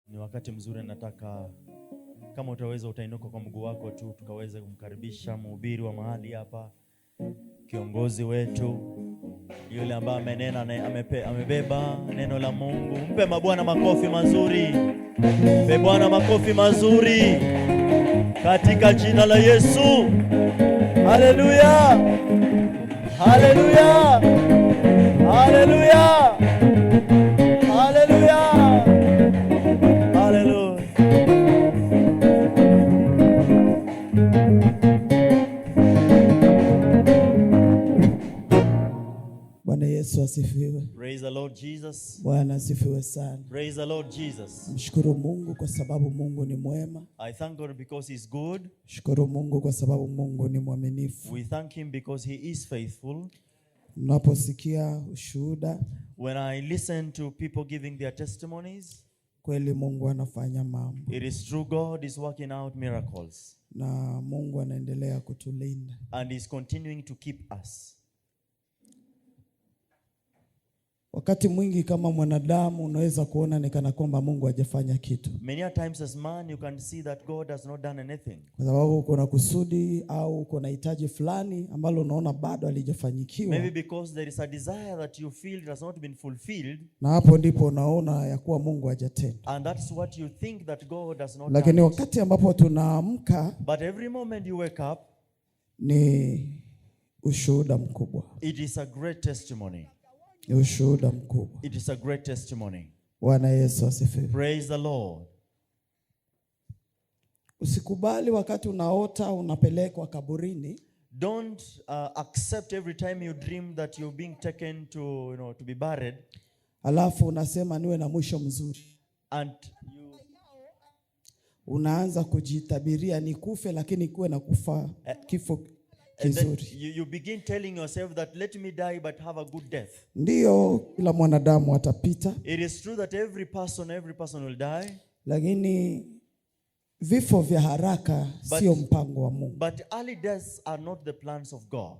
Ni wakati mzuri, nataka kama utaweza utainuka kwa mguu wako tu, tukaweze kumkaribisha mhubiri wa mahali hapa, kiongozi wetu, yule ambaye amenena na amebeba neno la Mungu. Mpe mabwana makofi mazuri. Mpe Bwana makofi mazuri katika jina la Yesu. Haleluya. Haleluya. Haleluya. Haleluya. Haleluya. Bwana Yesu asifiwe. Praise the Lord Jesus. Bwana asifiwe sana. Praise the Lord Jesus. Mshukuru Mungu kwa sababu Mungu ni mwema. I thank God because He's good. Shukuru Mungu kwa sababu Mungu ni mwaminifu. We thank Him because He is faithful. Unaposikia ushuhuda, When I listen to people giving their testimonies, kweli Mungu anafanya mambo. it is true, God is working out miracles. Na Mungu anaendelea kutulinda. And He's continuing to keep us. Wakati mwingi kama mwanadamu unaweza kuona ni kana kwamba Mungu hajafanya kitu. Many a times as man you can see that God has not done anything. Kwa sababu uko na kusudi au uko na hitaji fulani ambalo unaona bado halijafanyikiwa. Maybe because there is a desire that you feel it has not been fulfilled. Na hapo ndipo unaona ya kuwa Mungu hajatenda. And that's what you think that God has not Lakini done. wakati ambapo tunaamka, But every moment you wake up, ni ushuhuda mkubwa. it is a great testimony. Ni ushuhuda mkubwa. It is a great testimony. Bwana Yesu asifiwe. Praise the Lord. Usikubali wakati unaota unapelekwa kaburini. Don't accept every time you dream that you're being taken to, to be buried. Alafu unasema niwe na mwisho mzuri. And you Unaanza kujitabiria nikufe lakini kuwe na kufa kifo and then kizuri. you begin telling yourself that let me die but have a good death. Ndiyo, kila mwanadamu atapita. It is true that every person will die. Lakini vifo vya haraka sio mpango wa Mungu. But early deaths are not the plans of God.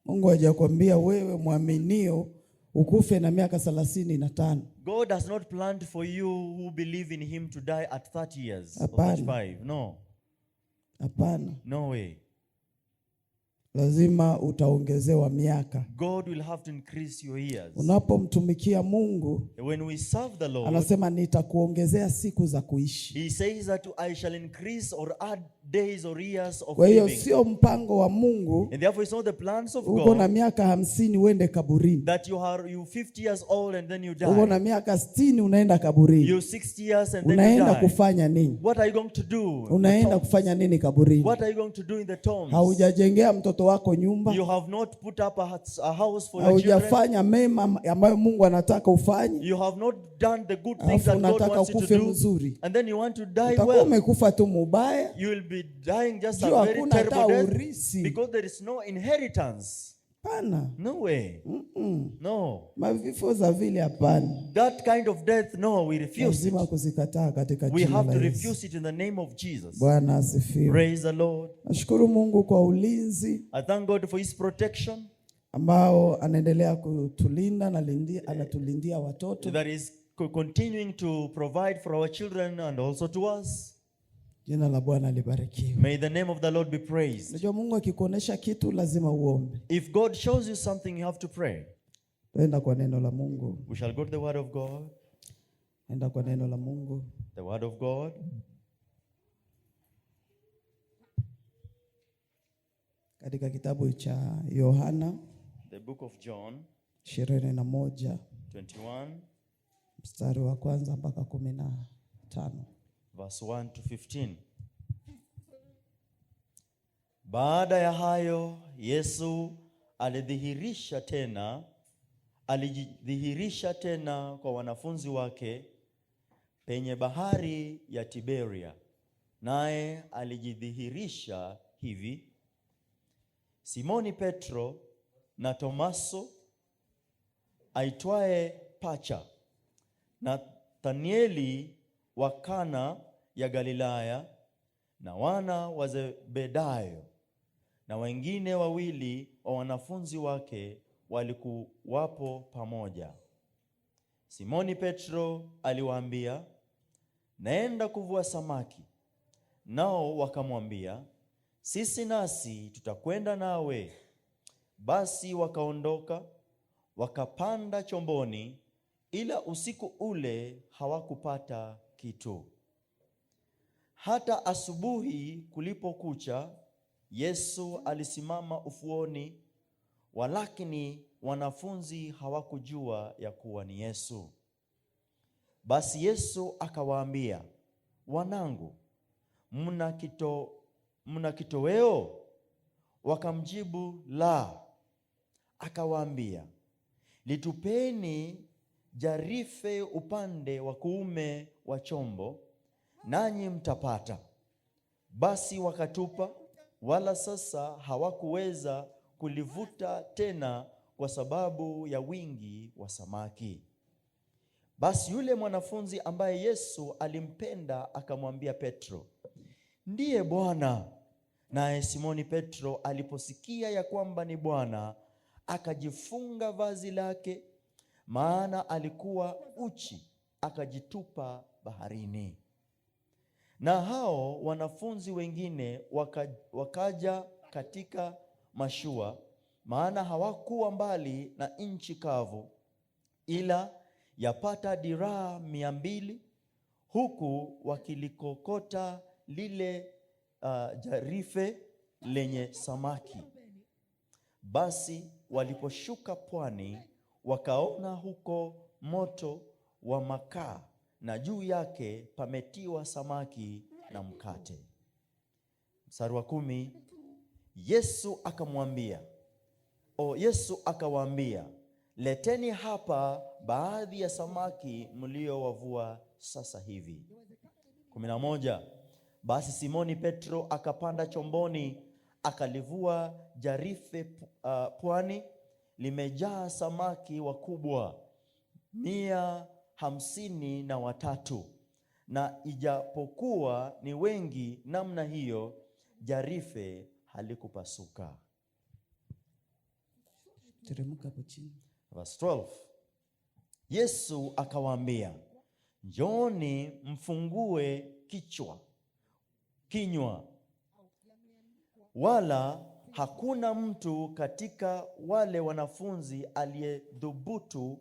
Mungu hajakwambia wewe mwaminio ukufe na miaka 35. God has not planned for you who believe in Him to die at 30 years or Hapana. 35. No. Hapana. No way. Lazima utaongezewa miaka. God will have to increase your years. Unapomtumikia Mungu, When we serve the Lord, anasema nitakuongezea siku za kuishi. He says that I shall increase or add days or years of Kwa hiyo living. sio mpango wa Mungu And therefore it's not the plans of uko na God miaka 50 uende kaburini. that you 50 years old and then you Uko na die. miaka 60 unaenda kaburini. You're 60 years and then Unaenda you die. kufanya nini? What are you going to do? Unaenda kufanya nini kaburini? What are you going to do in the tombs? Haujajengea mtoto wako nyumba. You have not put up a house for your children. Haujafanya mema ambayo Mungu anataka ufanye. You have not done the good things Alafu that God unataka wants you to ukufe do. mzuri. And then you want to die Utakuwa well. umekufa tu mubaya. You will be dying just a Jua very hakuna hata terrible death urisi. because there is no inheritance. Hapana. No way. No. Mavifo za vile hapana. That kind of death, no, we refuse it. Lazima kuzikataa katika We jina have la to Yesu. refuse it in the name of Jesus. Bwana asifiwe. Praise the Lord. Nashukuru Mungu kwa ulinzi I thank God for His protection ambao anaendelea kutulinda na anatulindia watoto. that is continuing to provide for our children and also to us. Jina la Bwana libarikiwe. May the name of the Lord be praised. Unajua Mungu akikuonesha kitu lazima uombe. If God shows you something, you have to pray. Twenda kwa neno la Mungu. We shall go to the Word of God. Enda kwa neno la Mungu. The Word of God. Katika kitabu cha Yohana The book of John 21 mstari wa kwanza mpaka 15. Verse 1 to 15. Baada ya hayo Yesu alijidhihirisha tena kwa wanafunzi wake penye bahari ya Tiberia. Naye alijidhihirisha hivi: Simoni Petro na Tomaso aitwaye Pacha, Nathanieli wa Kana ya Galilaya na wana wa Zebedayo na wengine wawili wa wanafunzi wake walikuwapo pamoja. Simoni Petro aliwaambia, naenda kuvua samaki. Nao wakamwambia, sisi nasi tutakwenda nawe. Basi wakaondoka, wakapanda chomboni, ila usiku ule hawakupata kitu. Hata asubuhi kulipokucha, Yesu alisimama ufuoni, walakini wanafunzi hawakujua ya kuwa ni Yesu. Basi Yesu akawaambia, wanangu, mna kitoweo? Wakamjibu, la. Akawaambia, litupeni jarife upande wa kuume wa chombo, nanyi mtapata. Basi wakatupa, wala sasa hawakuweza kulivuta tena kwa sababu ya wingi wa samaki. Basi yule mwanafunzi ambaye Yesu alimpenda akamwambia Petro, ndiye Bwana. Naye Simoni Petro aliposikia ya kwamba ni Bwana, akajifunga vazi lake, maana alikuwa uchi, akajitupa baharini. Na hao wanafunzi wengine wakaja katika mashua, maana hawakuwa mbali na nchi kavu, ila yapata diraa 200, huku wakilikokota lile jarife lenye samaki. Basi waliposhuka pwani, wakaona huko moto wa makaa, na juu yake pametiwa samaki na mkate. Mstari wa 10, Yesu akawaambia, leteni hapa baadhi ya samaki mliowavua sasa hivi. 11, basi Simoni Petro akapanda chomboni, akalivua jarife pwani, limejaa samaki wakubwa 153, na ijapokuwa ni wengi namna hiyo, jarife halikupasuka. Teremka hapo chini. Verse 12, Yesu akawaambia, njooni mfungue kinywa. Wala hakuna mtu katika wale wanafunzi aliyedhubutu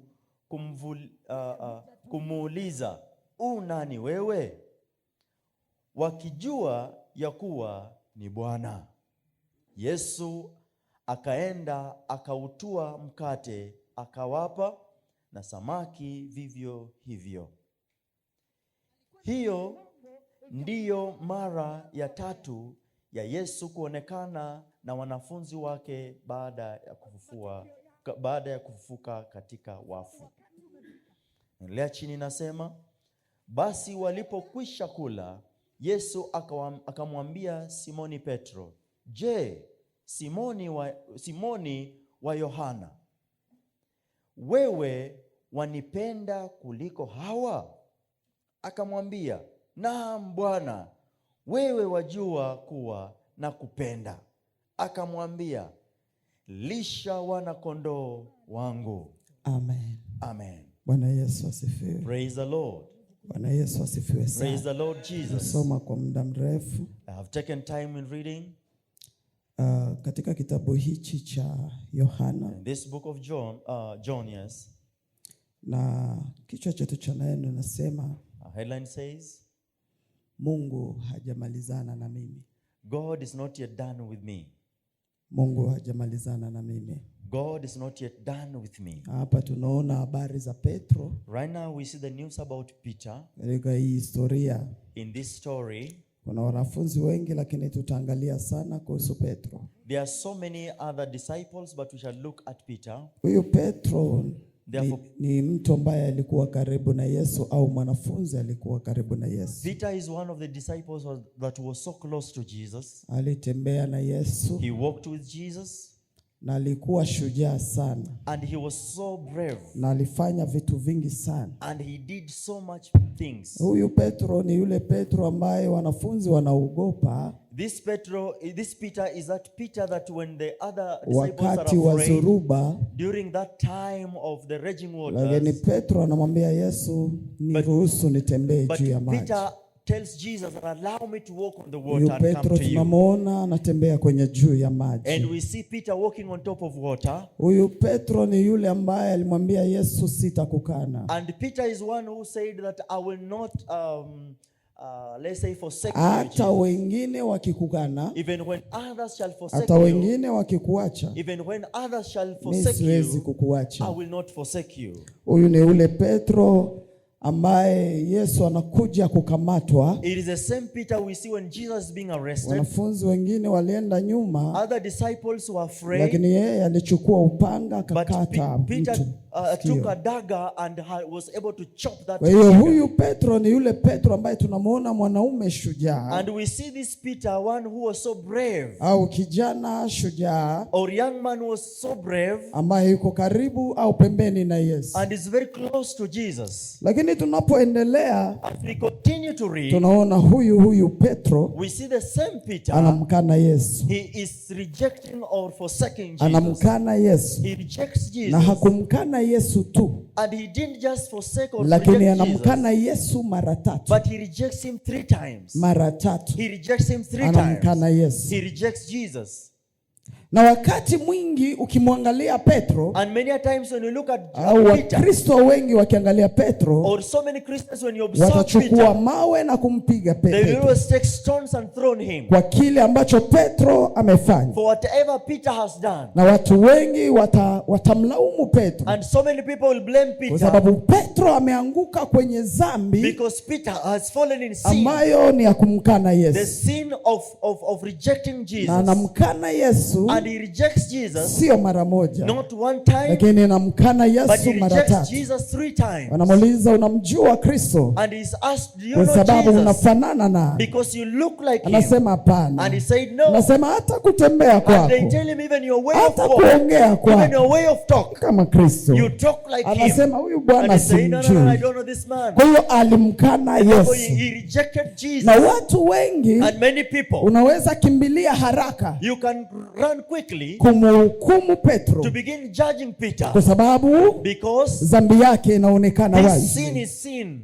kumuuliza, nani wewe? Wakijua ya kuwa ni Bwana. Yesu akaenda akautua mkate, akawapa, na samaki vivyo hivyo. Hiyo ndiyo mara ya 3 ya Yesu kuonekana na wanafunzi wake baada ya kufufuka katika wafu. Endelea chini, nasema, basi walipokwisha kula, Yesu akamwambia Simoni Petro, je, Simoni wa Yohana, wewe wanipenda kuliko hawa? Akamwambia, naam Bwana, wewe wajua kuwa nakupenda. Akamwambia, lisha wana kondoo wangu. Amen. Amen. Bwana Yesu asifiwe. Praise the Lord. Bwana Yesu asifiwe sana. Praise the Lord Jesus. Nasoma kwa muda mrefu. I have taken time in reading. Katika kitabu hichi cha Yohana. In this book of John, yes. Na kichwa chetu cha neno nasema, headline says, Mungu hajamalizana na mimi. God is not yet done with me. Mungu hajamalizana na mimi. God is not yet done with me. Hapa tunaona habari za Petro. Right now we see the news about Peter. Katika hii historia, in this story, kuna wanafunzi wengi, lakini tutaangalia sana kuhusu Petro. There are so many other disciples, but we shall look at Peter. Huyu Petro ni mtu ambaye alikuwa karibu na Yesu, au mwanafunzi alikuwa karibu na Yesu. Peter is one of the disciples that was so close to Jesus. Alitembea na Yesu. He walked with Jesus. na alikuwa shujaa sana, and he was so brave, na alifanya vitu vingi sana. and he did so much things. Huyu Petro ni yule Petro ambaye wanafunzi wanaogopa This Peter is that Peter that when the other disciples wakati are wa afraid, zoruba, during that time of the raging lakini waters, Petro anamwambia Yesu, niruhusu nitembee but juu ya maji. Peter tells Jesus that allow me to walk on the Huyu water and come Petro to you. tunamuona anatembea kwenye juu ya maji. And we see Peter walking on top of water. Huyu Petro ni yule ambaye alimwambia Yesu, sitakukana. And Peter is one who said that I will not let's say forsake you, Hata Jesus. wengine wakikukana, Even when others shall forsake hata you, wengine wakikuacha, even when others shall mimi forsake siwezi you, kukuacha. I will not forsake you. Huyu ni ule Petro ambaye Yesu anakuja kukamatwa. It is the same Peter we see when Jesus is being arrested. Wanafunzi wengine walienda nyuma, Other disciples were afraid, lakini yeye alichukua upanga but akakata Peter mtu took a sikio. dagger and was able to chop that Kwa hiyo trigger. huyu Petro ni yule Petro ambaye tunamuona mwanaume shujaa, And we see this Peter, one who was so brave, au kijana shujaa or young man who was so brave, ambaye yuko karibu au pembeni na Yesu. and is very close to Jesus. Lakini tunapoendelea As we continue to read, tunaona huyu Petro we see the same Peter. anamkana Yesu, He is rejecting or forsaking Jesus. anamkana Yesu, He rejects Jesus. na hakumkana Yesu tu, And he didn't just forsake or lakini reject Jesus, anamkana Yesu mara tatu. but he rejects him 3 times. Mara tatu He rejects him 3 anamkana times. Yesu. He rejects Jesus. Na wakati mwingi ukimwangalia Petro, And many a times when you look at au Peter, Wakristo wengi wakiangalia Petro, or so many Christians, when you observe watachukua Peter, mawe na kumpiga they will Petro always take stones and throw him kwa kile ambacho Petro amefanya, for whatever Peter has done. na watu wengi watamlaumu Petro And so many people will blame kwa Peter sababu Petro ameanguka kwenye dhambi because Peter has fallen in sin, ambayo ni ya kumkana the Yesu, sin of rejecting na Jesus. anamkana Yesu And he rejects Jesus sio mara moja, not one time, lakini anamkana but Yesu he mara rejects tatu. Jesus 3 times. Wanamuuliza, unamjua Kristo? And he's asked, do you Kwa know sababu Jesus? unafanana na. Because you look like him. Anasema hapana. And he said no. Anasema hata kutembea And kwako, they tell him even your way of hata walk, kuongea even kwako your way of talk, kama Kristo. you talk like him. Anasema huyu And Bwana he said, no, I simjui. don't know this man. Kwa hiyo alimkana Therefore, Yesu. he rejected Jesus. Na watu wengi And many people, unaweza kimbilia haraka you can run quickly kumhukumu Petro to begin judging Peter kwa sababu because dhambi yake inaonekana his wazi. sin is sin.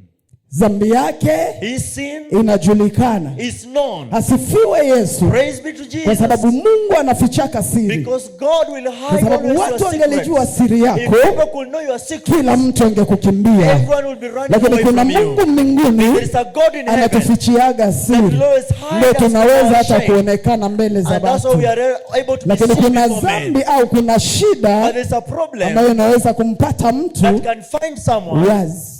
Dhambi yake His sin inajulikana. is known. Asifiwe Yesu. Praise be to Kwa Jesus. sababu Mungu anafichaka siri. Because God will Kwa hide sababu always watu your wangelijua secrets. siri If yako, people could know your secrets, kila mtu angekukimbia. everyone will be running Lakini away kuna from you. Mungu mbinguni There is a God in heaven anatufichiaga siri, that always hides ndio us tunaweza from our hata shame. kuonekana mbele za And that's why watu. we are able to be Lakini seen kuna before men. dhambi au kuna But shida there's a problem ambayo inaweza kumpata mtu that can find someone wazi.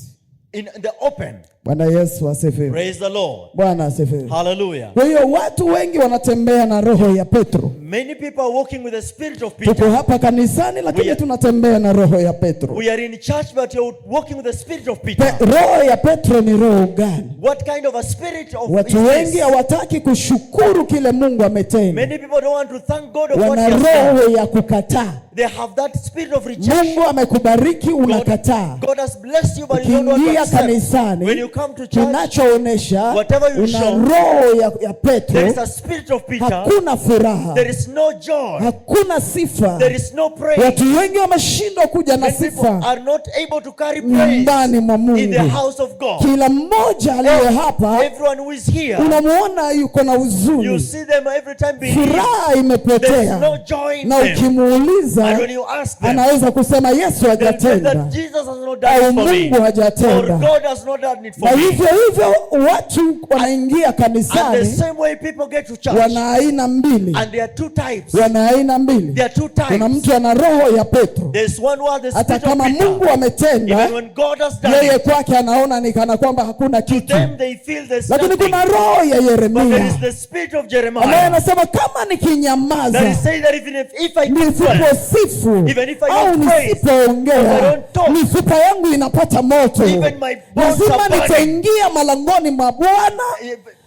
in the open. Bwana Yesu asifiwe. Praise the Lord. Bwana asifiwe. Hallelujah. Kwa hiyo watu wengi wanatembea na roho ya Petro. Many people are walking with the spirit of Tuko Peter. hapa kanisani lakini tunatembea na roho ya Petro. We are in church but you're walking with the spirit of Peter. Roho ya Petro ni roho gani? What kind of a spirit of Watu is wengi this? hawataki kushukuru kile Mungu ametenda. Many people don't want to thank God of what Wana he has done. roho ya kukataa. They have that spirit of rejection. Mungu amekubariki unakataa. God has blessed you but you don't want to Ukiingia accept. kanisani, When you come to church, kinachoonesha whatever you una show, roho ya there Petro. is a spirit of Peter. Hakuna furaha, There is no joy. hakuna sifa. There is no praise. Watu wengi wameshindwa kuja na Many people sifa are not able to carry praise nyumbani mwa in the Mungu. house of God. Kila mmoja aliye hapa Everyone who is here, unamuona yuko na you huzuni, see them every time being furaha there is imepotea, no joy in na them. And ukimuuliza when you ask them, anaweza kusema Yesu they'll say hajatenda that Jesus has not done au it for me, Mungu or hajatenda. God has not done it Na for me. hivyo hivyo watu wanaingia And the kanisani, same way people get to church, wana aina mbili, and there are two types. wana aina mbili. There are two Kuna types. mtu ana roho ya Petro, There's one who has the hata spirit of kama Mungu Peter. ametenda, Even when God has done yeye it, kwake anaona ni kana kwamba hakuna to kitu. them they feel there's Lakini nothing. kuna roho ya But there Yeremia is the spirit of ambaye Jeremiah anasema kama that nikinyamaza, is saying that even if I keep quiet, nisiposifu even if I au don't praise, if I nisipoongea, don't talk, mifupa yangu inapata moto. even my bones Lazima are burning. nitaingia malangoni mwa Bwana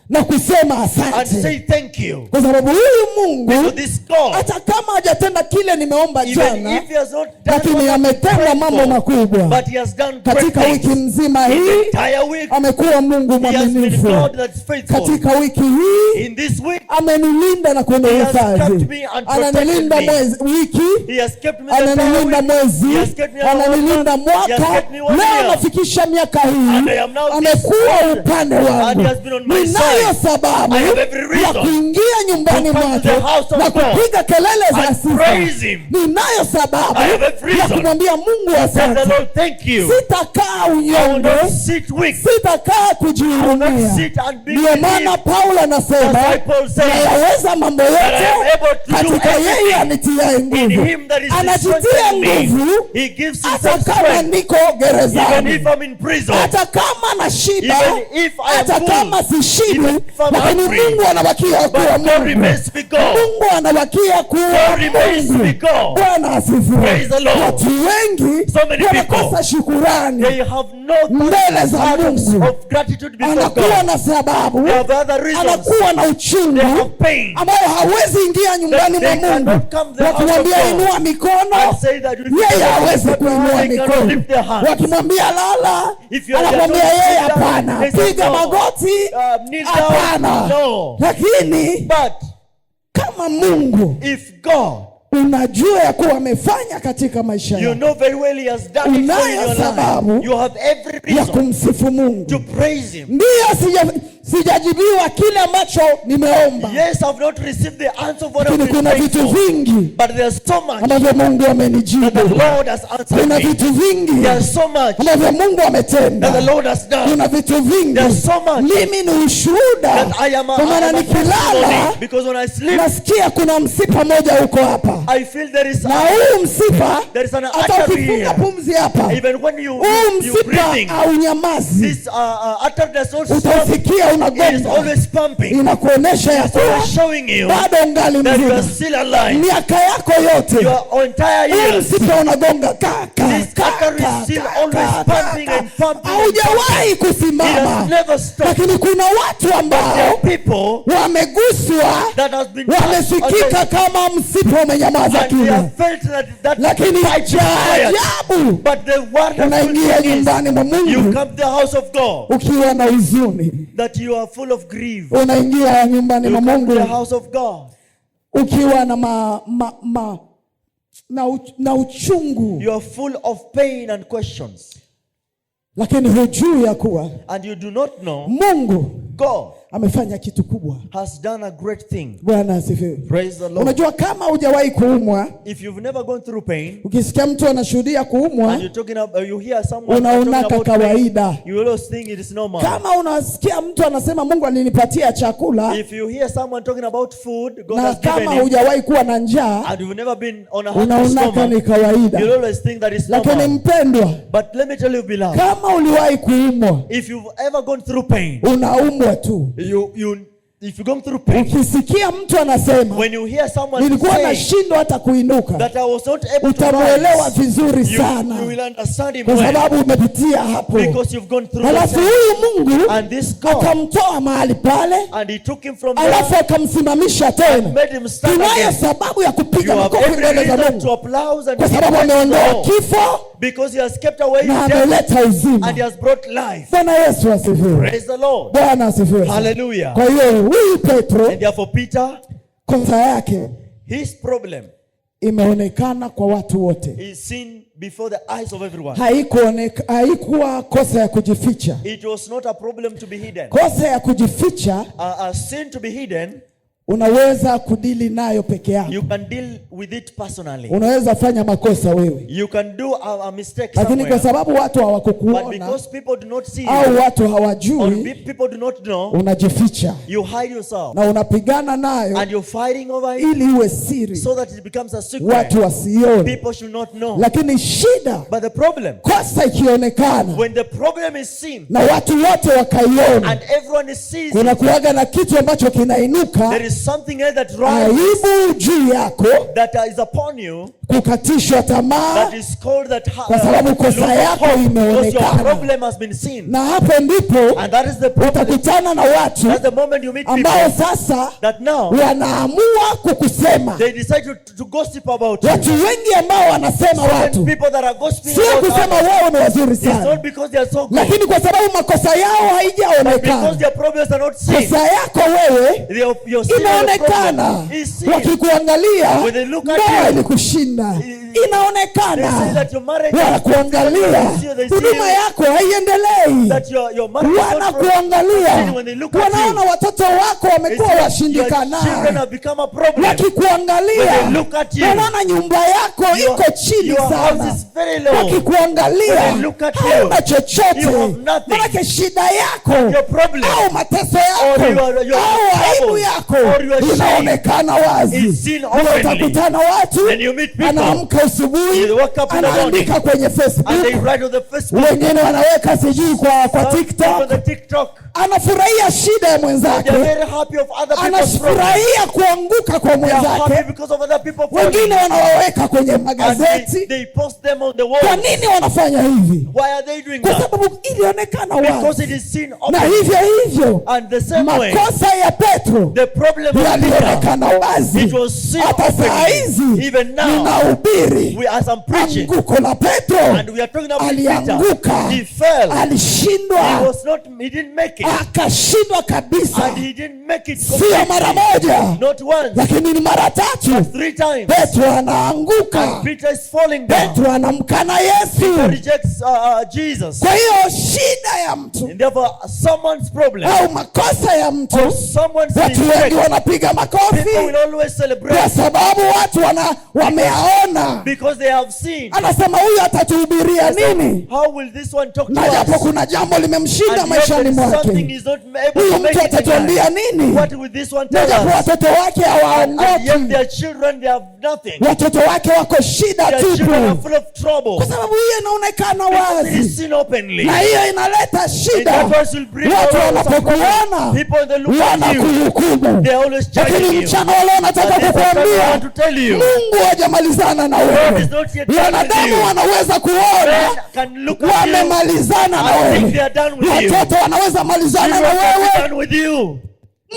na kusema and asante, say thank you. kwa sababu huyu Mungu Because this God, hata kama hajatenda kile nimeomba even jana, if he has not done lakini what I ametenda prayed mambo for, makubwa but he has done great katika wiki things. mzima In the hii. entire week, Amekuwa Mungu he has been mwaminifu. God that's faithful. Katika wiki hii In this week, amenilinda na He has kunihifadhi, kept me and protected ananilinda me. wiki, he has kept me the entire ananilinda week. mwezi, He has kept me the ananilinda month. He has mwaka. kept me 1 Leo year. nafikisha miaka And I hii, am now this amekuwa old. upande And wangu. he has been on my Ninayo side. sababu I have every ya reason kuingia nyumbani to come to mwake the house of na God kupiga kelele za and sifa. praise him. Ninayo sababu I have every ya reason kumwambia Mungu Tell the asante. Lord, thank you. Sitakaa I will unyonge, not sit weak. sitakaa I will not kujihurumia. sit and be Ndiyo maana relieved. Paulo anasema That's why Paul says, nayaweza mambo that I yote am able to do katika yeye everything anitiaye in nguvu. him that is Anajitia strengthening me. nguvu He gives hata himself kama strength. niko Even gerezani, if I'm in prison, hata kama na shida, even if I am hata kama full, sishibi, even if I'm lakini hungry, Mungu anabakia kuwa but God Mungu. remains to be God. Mungu anabakia kuwa God remains to be Mungu. God. Bwana asifiwe. Praise the Lord. Watu wengi So many wanakosa people, shukurani they have no mbele za thoughts Mungu. of gratitude before Anakuwa God. na sababu, They have other reasons. anakuwa na They uchungu have pain. ambayo hawezi ingia nyumbani They mwa cannot Mungu come to the house of wakimwambia God inua mikono, and say that if yeye hawezi they kuinua cannot mikono. lift their hands. Wakimwambia lala, If you are anakwambia told to yeye sit down, hapana, they say piga no. magoti, Kneel hapana. down. No. Lakini But kama Mungu if God, unajua ya kuwa amefanya katika maisha you yako know very well He has done it for Unayo you in your sababu life, you have every ya reason kumsifu Mungu. to praise Him. Ndiyo sijajibiwa kile ambacho nimeomba, Yes, I've not received the answer of what I've lakini been kuna praying vitu for, vingi but there's so much ambavyo Mungu that the amenijibu. Lord has answered Kuna me. vitu vingi There's so much ambavyo Mungu that the ametenda. Lord has done. Kuna vitu vingi, There's so much mimi ni ushuhuda, that I am a kwa maana nikilala testimony, because when I sleep, nasikia kuna msipa moja uko hapa, I feel there is na huu msipa there is an hata artery ukifunga here. pumzi hapa, Even when you huu msipa breathing, au nyamazi, this artery does not stop. utasikia It is unagonga, always pumping. inakuonesha ya It's kuwa always showing you bado ungali that you are mzima. still alive. Miaka yako yote Your entire huu years, msipa unagonga kaka, this artery is still always pumping and pumping. haujawahi It has kusimama. never stopped. Lakini kuna watu There ambao are people wameguswa, that has been touched wamesikika kama msipa umenyamaza and they kimya, have felt that lakini pipe is cha quiet. ajabu But the wonderful unaingia thing is, nyumbani mwa you Mungu come to the house of God, ukiwa na huzuni, that you are full of grief. unaingia nyumbani You mwa come to the Mungu house of God, ukiwa na na uchungu, you are full of pain and questions, lakini hujui ya kuwa and you do not know Mungu God amefanya kitu kubwa. has done a great thing. Bwana asifiwe. Praise the Lord. Unajua kama hujawahi kuumwa, If you've never gone through pain, ukisikia mtu anashuhudia kuumwa, and you're talking about, you hear someone unaona talking about pain, kawaida. you always think it is normal. Kama unasikia mtu anasema Mungu alinipatia chakula, If you hear someone talking about food God na has given kama him, hujawahi kuwa na njaa, and you've never been on a hungry unaonaka ni stomach, kawaida. you'll always think that is Lakini normal. mpendwa, But let me tell you, beloved, kama uliwahi kuumwa, if you've ever gone through pain, unaumwa tu. if you've gone through pain, Ukisikia mtu anasema when you hear someone nilikuwa say nashindwa hata kuinuka, that I was not able to utamuelewa rise, vizuri you sana, will understand him kwa well, sababu umepitia hapo. because you've gone through the Alafu same. huyu Mungu And this God, akamtoa mahali pale, and he took him from alafu there akamsimamisha and tena. made him stand Tunayo again. sababu ya You kupiga have makofi every mbele za reason to Mungu, applause and kwa give sababu praise to ameondoa God, kifo because he has kept away na death ameleta uzima. and he has brought life. Bwana Yesu asifiwe. Praise the Lord. Bwana asifiwe. Hallelujah. Kwa hiyo huyu Petro, And therefore Peter, kosa yake his problem imeonekana kwa watu wote. is seen before the eyes of everyone. Haikuwa kosa ya kujificha. It was not a problem to be hidden. Kosa ya kujificha A sin to be hidden, unaweza kudili nayo peke yako. you can deal with it personally. Unaweza fanya makosa wewe, You can do a mistake lakini kwa somewhere, sababu watu but hawakukuona because people do not see au you, watu or hawajui, people do not know, unajificha you hide yourself na unapigana nayo and you're fighting over it ili uwe siri, so that it becomes a secret. watu wasione. People should not know. Lakini shida, But the problem, kosa ikionekana when the problem is seen na watu wote wakaiona, and everyone everyone sees kuna it, kuwaga na kitu ambacho kinainuka, there is something else that rises, aibu juu yako, that is upon you, kukatishwa tamaa, that is called that kwa sababu kosa yako because your imeonekana. problem has been seen. Na hapo ndipo And that is the problem. utakutana na watu That's the moment you meet ambao people sasa that now wanaamua kukusema. they decide to gossip about you. Watu wengi ambao wanasema Certain watu, people that are gossiping sio about kusema others, wao ni wazuri it's sana, not because they are so good, lakini kwa sababu makosa yao but because haijaonekana. their problems are not seen. Kosa yako wewe Your sin or your inaonekana. problem is seen. Wakikuangalia When they look at ndoa you, ilikushinda, they say inaonekana. that your marriage, Wanakuangalia, they see huduma yako haiendelei. that your marriage is not Wanakuangalia, when they look at wanaona you, watoto wako wamekuwa your children washindikana. have become a problem. Wakikuangalia, When they look at you, wanaona nyumba yako iko chini your house sana. is very low. Wakikuangalia, When they look at you, hauna chochote. you have nothing. Manake shida yako Your problem au mateso or yako your au aibu trouble yako or your shame inaonekana wazi. is seen Ndio openly. utakutana watu, And you meet people, anaamka asubuhi, you wake up in the anaandika kwenye and they Facebook, write on the Facebook, wengine wanaweka sijui kwa some people on TikTok. the TikTok. Anafurahia shida ya They mwenzake, are very happy of other people's problems. anafurahia kuanguka kwa They are happy mwenzake. because of other people's Wengine problems. wanawaweka kwenye And magazeti. they post them on the wall. Kwa nini wanafanya hivi? Why are they doing Kwa that? sababu ilionekana Because wazi. it is seen Na openly. hivyo hivyo And the same way, makosa ya Petro the problem of Peter, yalionekana wazi. it was seen Hata saa openly. hizi Even now, ninahubiri we as I'm preaching, anguko la Petro. and we are talking about Peter. Alianguka, He fell. He alishindwa, he didn't make it. akashindwa kabisa. And he didn't make it Sio mara moja, not once, lakini ni mara tatu. 3 times. Petro anaanguka, And Peter is falling down. Petro anamkana He Yesu. rejects Jesus. Kwa hiyo shida ya mtu And therefore, someone's problem au makosa ya or mtu, someone's watu wengi mistake, wanapiga people makofi will always celebrate kwa sababu watu wameaona. because they have seen. Anasema huyu atatuhubiria nini? How will this one talk to Na japo us? kuna jambo limemshinda And yet maishani there is something mwake, he's not able huyu to make mtu it in atatuambia life. nini? What will this one Na tell japo us? watoto wake And yet hawaongoki, their children, they have nothing. watoto wake wako shida Their children are tupu, full of trouble. kwa sababu hiyo inaonekana Because it is wazi, seen openly. na hiyo inaleta And shida. that was will bring Watu all sorts of wanapokuona problems. People, they look at you, wanakuhukumu, they are always judging lakini you. mchana wa leo nataka But this is what I kukuambia want to tell you. Mungu hajamalizana na God wewe. is not yet done with Wanadamu you. wanaweza Men kuona can look at you wamemalizana na and think they wewe, are done with you. watoto wanaweza malizana na Children can be wewe, done with you.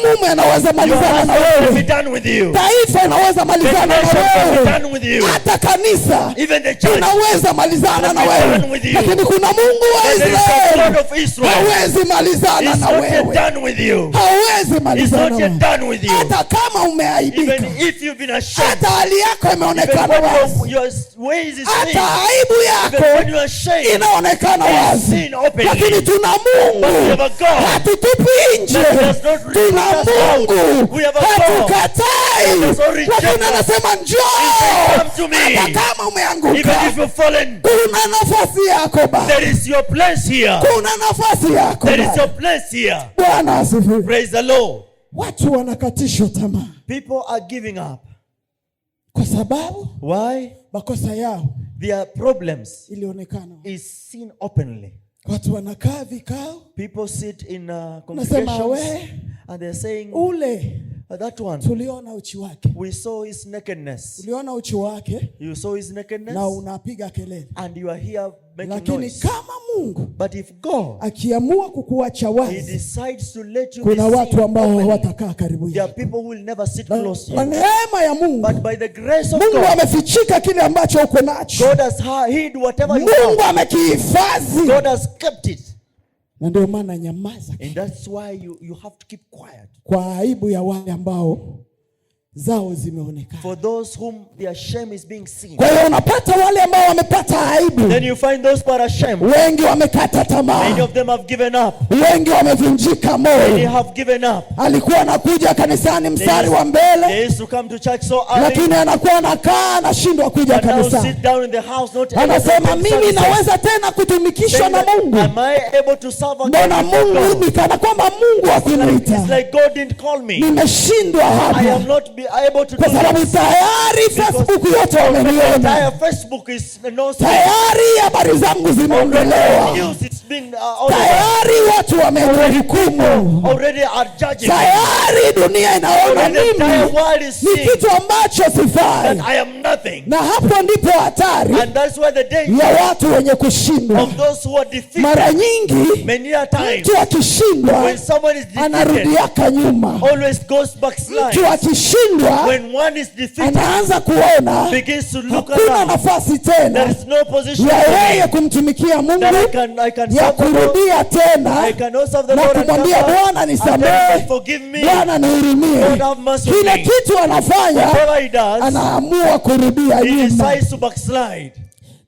mume anaweza Your malizana na husband can be wewe, done with you. taifa inaweza The malizana na nation can be wewe, done with you. hata kanisa Even the church. inaweza malizana can na be wewe, done with you. lakini kuna Mungu wa But there is a Israeli God of Israel. hawezi malizana He's na not yet wewe, done with you. hawezi He's malizana not na yet wewe. done with you. Hata kama umeaibika, Even if you've been ashamed, hata hali yako even imeonekana when wazi, your ways is hata seen, aibu even yako when you are ashamed, inaonekana it's wazi, seen openly. lakini tuna But we Mungu, have a God hatutupi nje, that does not tuna reject us out. Mungu, We have a God hatukatai, that does not reject lakini us. anasema He njoo, said, "Come to me." hata kama Even umeanguka, if you've fallen, kuna nafasi yako Baba, there is your place here. kuna nafasi yako There is your Baba. place here. Bwana asifiwe. Praise the Lord. Watu wanakatishwa tamaa People are giving up. kwa sababu Why? makosa yao Their problems ilionekana. is seen openly. Watu wanakaa vikao, People sit in nasema congregations we and they're saying, ule that one, tuliona uchi wake, we saw his nakedness. uliona uchi wake You saw his nakedness na unapiga kelele, and you are here making lakini noise. kama Mungu But if God, akiamua kukuacha He wazi, decides to let you be kuna seen watu ambao openly, hawatakaa karibu there are yako. people who will never sit Na- close to Kwa you. neema ya Mungu, But by the grace of Mungu God, amefichika kile ambacho uko nacho, God has hid whatever you Mungu have. amekihifadhi, God has kept it. na ndio maana nyamaza And that's why you have to keep quiet. kwa aibu ya wale ambao zao zimeonekana. For those whom their shame is being seen. Kwa hiyo unapata wale ambao wamepata aibu, Then you find those who are ashamed. wengi wamekata Many tamaa, of them have given up. wengi wamevunjika Many moyo. have given up. Alikuwa anakuja kanisani mstari wa They mbele, used to come to church so early, lakini anakuwa anakaa anashindwa kuja but now kanisani. sit down in the house, not able to Anasema attend mimi services. naweza tena kutumikishwa Saying na that, Mungu. am I able to serve again? Mbona Mungu ni kana kwamba Mungu It's hakuniita, like God didn't call me. nimeshindwa I am hapa. not be able to do kwa sababu this. tayari Facebook yote The wameniona. entire Facebook is Tayari habari zangu zimeongelewa. news. It's been all over. Tayari watu wamehukumu. Already are judging. Tayari dunia inaona Already the entire mimi world is ni seeing kitu ambacho that sifai. I am nothing. Na hapo ndipo hatari And that's why the danger ya watu wenye kushindwa. of those who are defeated. Mara nyingi Many a times mtu akishindwa when someone is defeated, anarudiaka nyuma. always goes backslide. Mtu akishindwa When one is defeated, anaanza kuona begins to look hakuna around. nafasi There tena is no position ya for yeye me kumtumikia that Mungu, I can ya serve the Lord. kurudia tena I can also serve the na Lord and kumwambia come back Bwana and nisamehe, tell him, forgive me. Bwana nihurumie. Lord have mercy on Kile me. kitu anafanya Whatever he does, anaamua kurudia he nyuma, decides to backslide.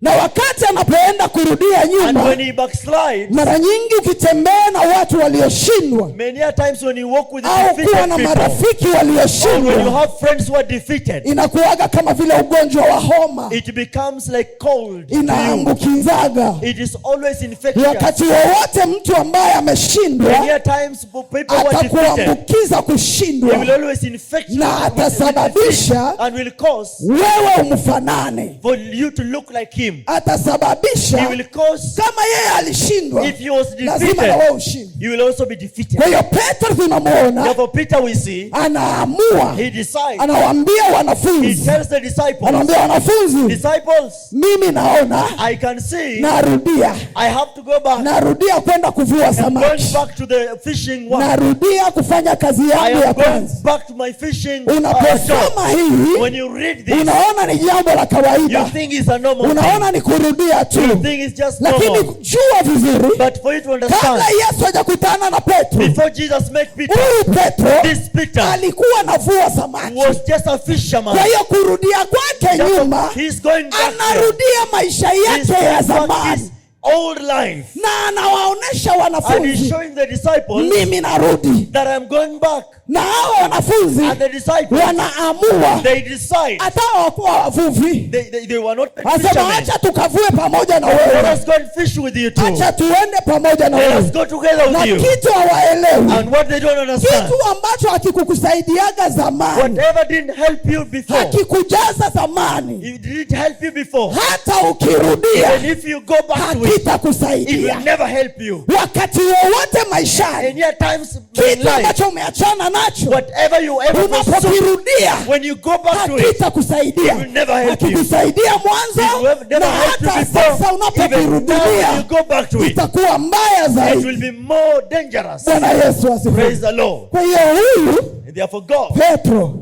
na wakati anapoenda kurudia And nyuma, when he backslides, mara nyingi ukitembea na watu walioshindwa many a times when you walk with the au kuwa defeated na people, marafiki or when you walioshindwa, have friends who are defeated, inakuwaga kama vile ugonjwa wa homa, it becomes like cold to you. inaambukizaga. It is always infectious. Wakati wowote mtu ambaye ameshindwa Many a times people who are defeated, atakuambukiza he kushindwa will always infect you na with defeat atasababisha and will cause wewe umfanane, for you to look like him. He atasababisha will cause, kama yeye alishindwa, if he was lazima na wewe defeated, ushinde. you will also be defeated. Kwa hiyo Petro tunamuona Therefore Peter we see, anaamua, he decides, anawaambia he wanafunzi, tells the disciples, anawaambia wanafunzi, disciples, mimi naona I can see, narudia, I have to go back. narudia kwenda kuvua I'm going samaki, back to the fishing work. narudia kufanya kazi I yangu ya am going kwanza. back to my fishing job. Unaposoma hii When you read this, unaona ni jambo la you kawaida, think it's a normal unaona ni kurudia thing. You tu, think it's just lakini normal. jua vizuri, But for you to understand, kabla Yesu hajakutana na Petro, before Jesus met Peter, huyu Petro this Peter alikuwa anavua samaki. was just a fisherman. Kwa hiyo kurudia kwake nyuma, He's going back there. anarudia maisha He's yake ya going back his zamani, old life. na anawaonesha And he's wanafunzi, showing the disciples mimi narudi. that I'm going back. Na hao wanafunzi And the disciples, wanaamua, they decide. hata hawakuwa wavuvi, They were not wasema fishermen. acha tukavue pamoja na Let wewe, us go and fish with you too. acha tuende pamoja na Let us wewe. go together Na with you. kitu hawaelewi, And what they don't understand, kitu ambacho hakikukusaidiaga zamani, whatever didn't help you before, hakikujaza zamani, it didn't help you before. hata ukirudia And if you go back to it, it hakitakusaidia. will never help you. Wakati wowote maishani, And yet times in kitu life, ambacho umeachana nacho, whatever you ever pursue, unapokirudia when you go back to it, hakitakusaidia. it will never help you. Hakikusaidia It mwanzo, will never na help you hata before. sasa Even now when unapokirudia you go back to it, itakuwa mbaya it zaidi. will be more dangerous. Bwana Yesu asifiwe. Praise the Lord. Kwa hiyo huyu And therefore God, Petro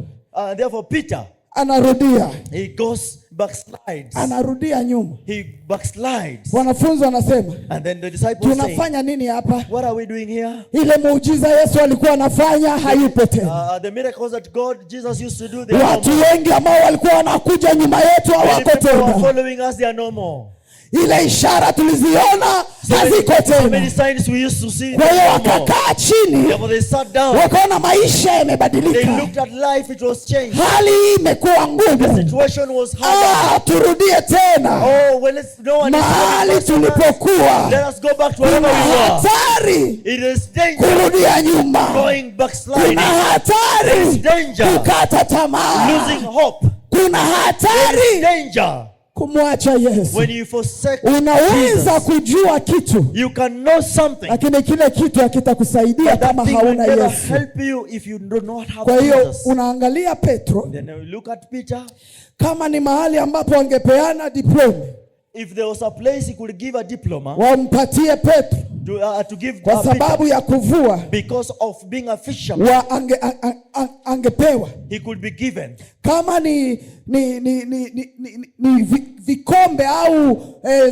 therefore Peter, anarudia, he goes backslides. anarudia nyuma. He backslides. Wanafunzi wanasema, And then the disciples say, tunafanya nini hapa? what are we doing here? Ile muujiza Yesu alikuwa anafanya hayupo tena. The miracles that Jesus used to do, they are no Watu more. wengi ambao walikuwa wanakuja nyuma yetu Many hawako people who are tena. following us, they are no more. Ile ishara tuliziona haziko So many tena. signs we used to see, Kwa they hiyo are no more. wakakaa chini, Therefore they sat down. wakaona maisha They yamebadilika, looked at life, it was changed. hali hii imekuwa The ngumu. situation was hard. Turudie tena Oh, well, no one is mahali coming back to us. tulipokuwa. Let us go back to wherever Kuna we were. hatari It is danger kurudia nyuma, going backsliding. kuna hatari It's danger kukata tamaa, losing hope. kuna It is hatari danger kumwacha Yesu. when you forsake Unaweza Jesus. kujua kitu, You can know something, lakini kile kitu hakitakusaidia but that kama thing will hauna never Yesu. help you if you do not have Kwa hiyo Jesus. unaangalia Petro, Then you look at Peter. kama ni mahali ambapo wangepeana diploma If there was a place he could give a diploma wampatie Petro to give kwa Peter sababu ya kuvua, because of being a fisherman, angepewa. he could be given. Kama ni vikombe au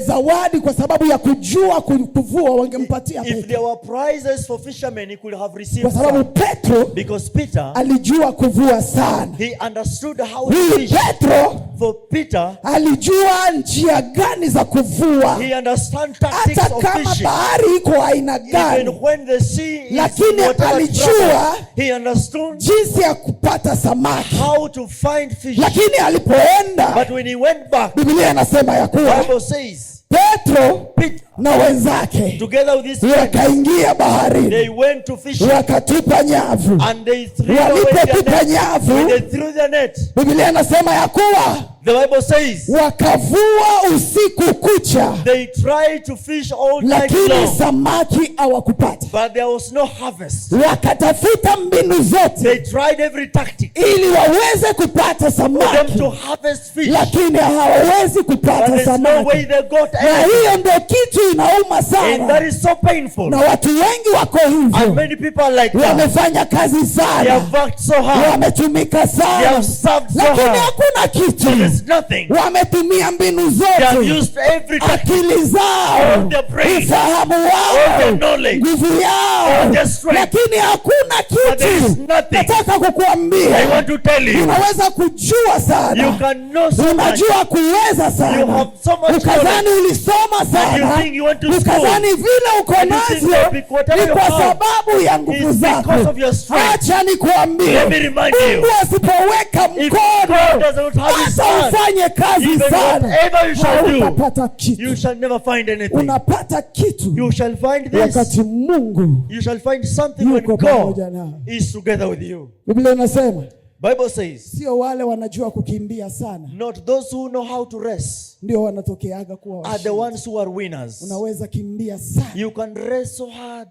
zawadi kwa sababu ya kujua kuvua, wangempatia If Petro, there were prizes for fishermen, he could have received kwa sababu some. Petro Because Peter, alijua kuvua sana. he understood how to Huyu fish. Petro For Peter, alijua njia gani za kuvua, he understands tactics hata of kama fishing. bahari iko aina Even gani, when the sea is lakini whatever alijua trouble, he understood jinsi ya kupata samaki. how to find fish. Lakini alipoenda, But when he went back, Biblia inasema ya the kuwa Bible says Petro Peter, na wenzake together with his friends, wakaingia baharini, they went to fishing wakatupa nyavu. and they threw away Walipotupa their net. nyavu, When they threw their net, Biblia inasema ya kuwa the Bible says wakavua usiku kucha, they tried to fish all night lakini long, samaki hawakupata. but there was no harvest. Wakatafuta mbinu They zote tried every tactic ili waweze kupata for them samaki, to harvest fish, lakini hawawezi but kupata there's no way samaki. they got Na anything. hiyo ndio kitu inauma And that sana, is so painful. na watu wengi wako And hivyo. many people are like that. Wamefanya kazi They sana, have worked so hard. wametumika They sana, have served so lakini hard. hakuna kitu. There's nothing. Wametumia mbinu They have zote, used every tactic, akili zao, all their brains, ufahamu all their wao, knowledge, nguvu yao, all their strength, lakini hakuna but there is kitu. nothing. Nataka I kukuambia, want to tell you, unaweza kujua you sana, can know so much. unajua kuweza You sana, have so much ukadhani knowledge. ulisoma And you sana, think you went to school. ukadhani vile uko And you think nazo that whatever ni you kwa have sababu ya nguvu is because zako. of your strength. Acha nikuambie, Let me remind you, Mungu asipoweka if God mkono does not have his hata hand, ufanye kazi even sana, whatever you shall do, hautapata you kitu. shall never find anything. Unapata kitu You shall find this. wakati Mungu You shall find something when yuko God pamoja nawe. is together with you. Biblia inasema Bible says, sio wale wanajua kukimbia sana not those who know how to rest ndio wanatokeaga kuwa are the washindi. ones who are winners. Unaweza kimbia sana You can rest so hard,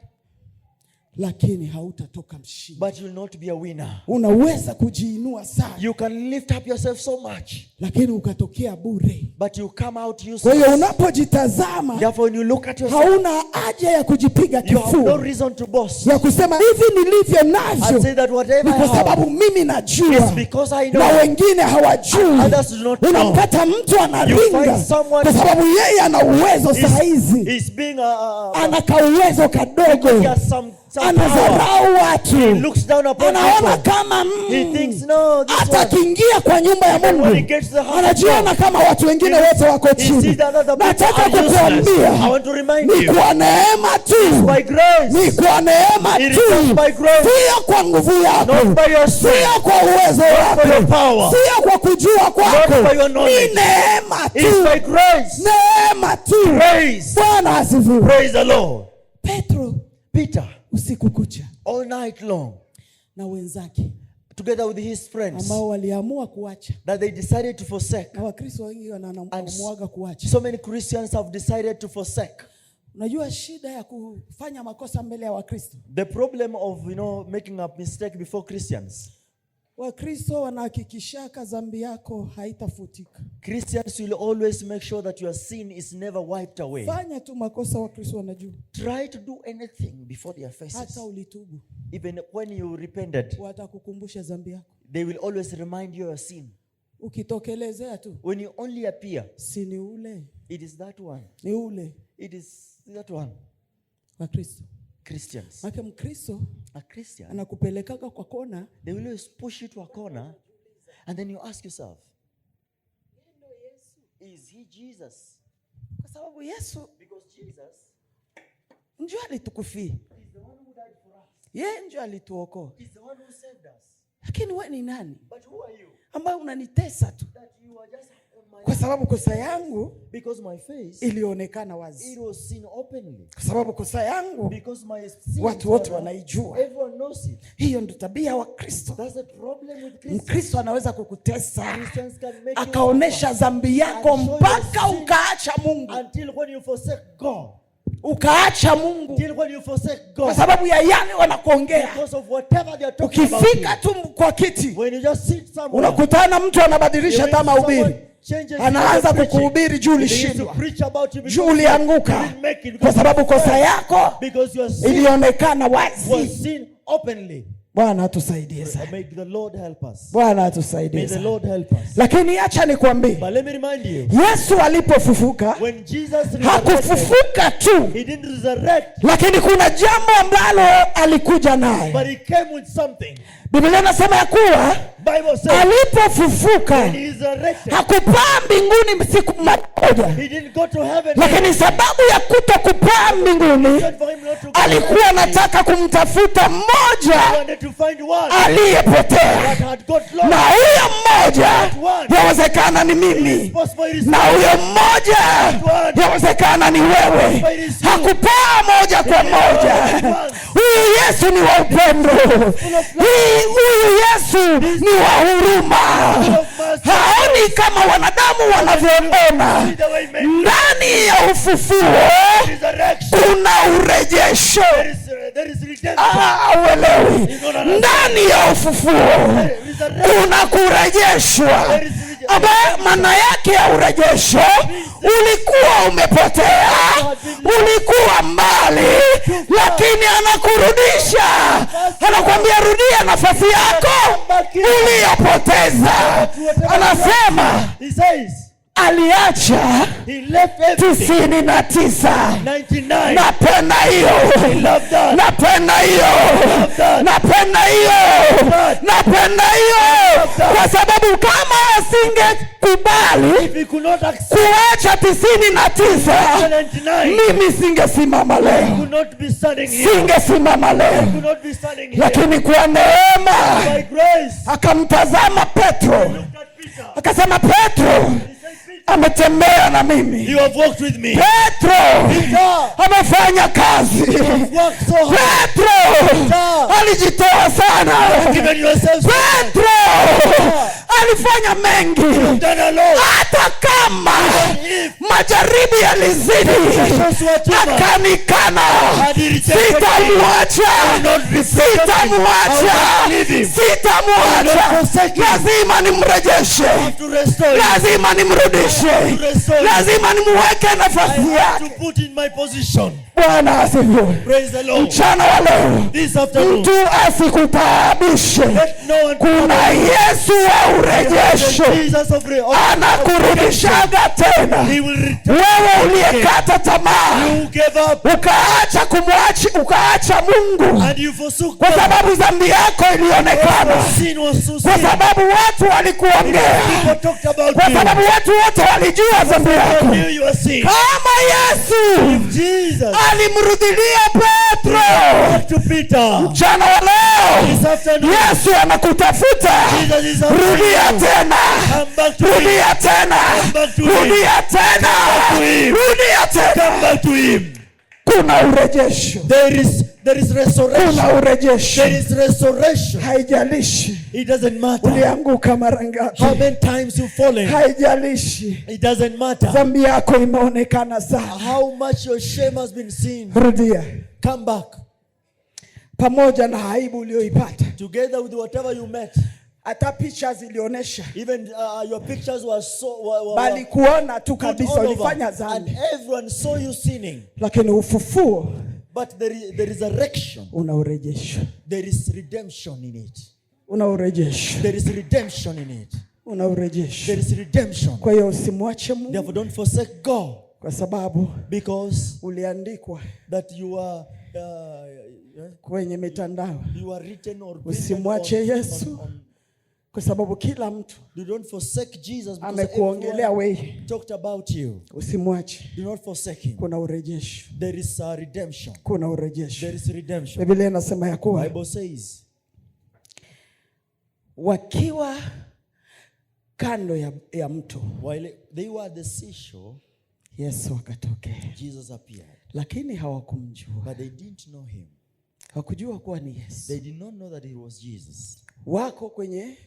lakini hautatoka mshindi. but you will not be a winner. Unaweza kujiinua sana You can lift up yourself so much, lakini ukatokea bure. but you come out Kwa hiyo useless. unapojitazama Therefore, when you look at yourself, hauna haja ya kujipiga you have no kifua reason to boast ya kusema hivi nilivyo and navyo say that whatever ni I kwa have sababu mimi is najua because I na know. wengine hawajui. Others do not know. Unampata mtu You anaringa find someone kwa sababu yeye ana uwezo saa hizi, He's being ana kauwezo he kadogo, has some power. anadharau He watu, looks down upon anaona people. kama He thinks, no, this hata one. akiingia kwa nyumba ya When he Mungu gets to the house of anajiona God, kama watu wengine wote wako he chini. sees that other people Nataka are useless. I kukuambia want to remind ni you, kwa neema tu, by grace, ni kwa neema it is tu, just by grace, sio kwa nguvu yako, not by your strength, sio kwa uwezo not by your wako, power, sio kwa kujua kwako, not by your ni knowledge. neema It is tu, by grace. neema tu. Praise. Bwana asifiwe. Praise the Lord. Petro Peter, usiku kucha all night long, na wenzake together with his friends, ambao waliamua kuacha, that they decided to forsake. na Wakristo wengi wanaamua kuacha. So many Christians have decided to forsake. Unajua shida ya kufanya makosa mbele ya Wakristo, The problem of, making a mistake before Christians. Wakristo wanahakikishaka dhambi yako haitafutika. Christians will always make sure that your sin is never wiped away. Fanya tu makosa, Wakristo wanajua. Try to do anything before their Hata faces. ulitubu, Even when you repented, watakukumbusha dhambi yako. they will always remind you of your sin. Ukitokelezea tu, When you only appear, si ni ule, it is that one. ni ule It is that one. Wakristo. Christians. Maana Mkristo A Christian, anakupelekaga kwa kona, they will always push you to a corner, and then you ask yourself, is he Jesus? kwa sababu Yesu Because Jesus njoo alitukufia, is the one who died for us. yeye njoo alituokoa. He's the one who saved us. Lakini wewe ni nani But who are you? ambaye unanitesa tu? That you are just on my Kwa sababu kosa yangu because my face, ilionekana it wazi, was seen openly. kwa sababu kosa yangu Because my sin, watu wote wanaijua. everyone knows it. Hiyo ndio tabia wa Kristo. That's the problem with Christians. Mkristo anaweza kukutesa Christians can make you akaonesha dhambi yako and show your mpaka sin ukaacha Mungu, until when you forsake God. ukaacha Mungu Until when you forsake kwa God. sababu ya yale wanakuongea. Because of whatever they are talking about Ukifika you. tu kwa kiti When you just sit somewhere, unakutana mtu anabadilisha hata mahubiri, anaanza kukuhubiri juu ulishindwa, juu ulianguka, kwa sababu kosa yako ilionekana wazi. Bwana atusaidie sana. May the Lord help us. Bwana atusaidie May the sana. Lord help us. Lakini acha nikwambie, But let me remind you, Yesu alipofufuka when Jesus resurrected, hakufufuka tu, he didn't resurrect, lakini kuna jambo ambalo alikuja naye. but he came with something. Biblia inasema ya kuwa Bible says alipofufuka when he resurrected, hakupaa mbinguni siku moja, he didn't go to heaven. lakini sababu ya kutokupaa mbinguni For him not to go alikuwa anataka kumtafuta he mmoja wanted to find one aliyepotea, that had got lost. na huyo mmoja That yawezekana ni mimi, na huyo mmoja yawezekana ni wewe. Hakupaa moja kwa moja. Huyu Yesu ni wa upendo, huyu Yesu ni wa huruma. Haoni kama wanadamu wanavyoona. Ndani ya ufufuo kuna urejesho. Uelewi? Ndani ya ufufuo kuna kurejeshwa. Maana yake ya urejesho, ulikuwa umepotea, ulikuwa mbali, lakini anakurudisha. Anakuambia rudia nafasi yako uliyopoteza. Anasema aliacha 99. Napenda hiyo, napenda hiyo, napenda hiyo, napenda hiyo, kwa sababu kama asingekubali kuacha 99, mimi singesimama leo, singesimama leo. Lakini kwa neema akamtazama Petro, akasema Petro ametembea na mimi. Petro amefanya kazi. Petro alijitoa sana. Petro alifanya mengi. Hata kama majaribu yalizidi, akanikana. Sitamwacha, sitamwacha, sitamwacha. Lazima nimrejeshe, lazima nimrudishe, lazima nimweke nafasi yake. Bwana asifiwe. Mchana wa leo mtu asikutaabishe. Kuna Yesu wa urejesho, anakurudishaga tena. Wewe uliyekata tamaa, ukaacha ukaacha Mungu kwa sababu dhambi yako ilionekana, kwa sababu watu walikuongea, kwa sababu watu wote walijua dhambi yako. Kama Yesu alimrudilia Petro, mchana wa leo Yesu anakutafuta. Rudia tena, rudia tena, rudia tena, rudia tena. Kuna urejesho. There is restoration. Kuna urejesho. There is restoration. Haijalishi. It doesn't matter. Ulianguka mara ngapi? How many times you fallen? Haijalishi. It doesn't matter. Dhambi yako imeonekana sana. How much your shame has been seen. Rudia. Come back. Pamoja na aibu uliyoipata. Together with whatever you met. Hata picha zilionyesha. Even your pictures were so bali kuona tu kabisa ulifanya dhambi. And everyone saw you sinning. Lakini ufufuo, but there is a resurrection. Una urejesho. There is redemption in it. Una urejesho. There is redemption in it. Una urejesho. There is redemption. Kwa hiyo usimwache Mungu. Therefore don't forsake God. Kwa sababu because uliandikwa that you are kwenye mitandao. You are written or usimwache Yesu. Kwa sababu kila mtu amekuongelea wewe, talked about you. Usimwache. Do not forsake him. Kuna urejesho. There is a redemption. Kuna urejesho. There is redemption. Biblia inasema ya kuwa Bible says wakiwa kando ya mto, while they were at the seashore, Yesu akatokea. Jesus appeared. Lakini hawakumjua. But they didn't know him. Hawakujua kuwa ni Yesu. They did not know that it was Jesus. Wako kwenye